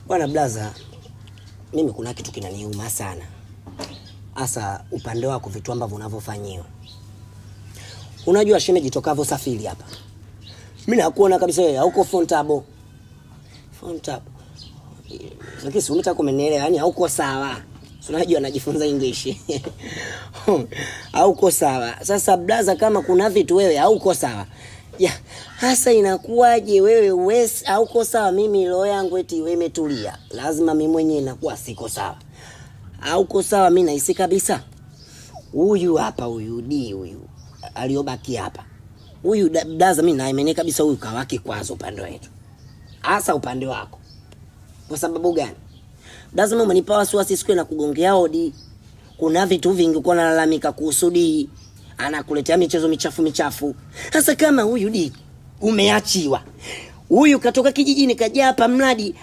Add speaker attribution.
Speaker 1: Bwana blaza, mimi kuna kitu kinaniuma sana. Asa upande wako vitu ambavyo unavyofanyiwa. Unajua shemeji tokavyo safiri hapa. Mimi nakuona kabisa wewe hauko fontable. Fontable. Lakini si unataka kumenielewa, yani hauko sawa. Unajua najifunza English. Hauko sawa. Sasa blaza, kama kuna vitu wewe hauko sawa. Ya, hasa inakuwaje wewe hauko sawa, mimi roho yangu eti wewe imetulia. Lazima mimi mwenyewe nakuwa siko sawa. Hauko sawa, mimi nahisi kabisa. Huyu hapa huyu aliobaki hapa. Huyu blaza, mimi naamini kabisa huyu kawaki kwazo upande wetu. Hasa upande wako. Kwa sababu gani? Lazima umenipa wasiwasi siku na kugongea hodi. Kuna vitu vingi uko nalalamika kuhusu D. Anakuletea michezo michafu. Sasa kama huyu D umeachiwa. Huyu katoka kijijini kaja hapa mradi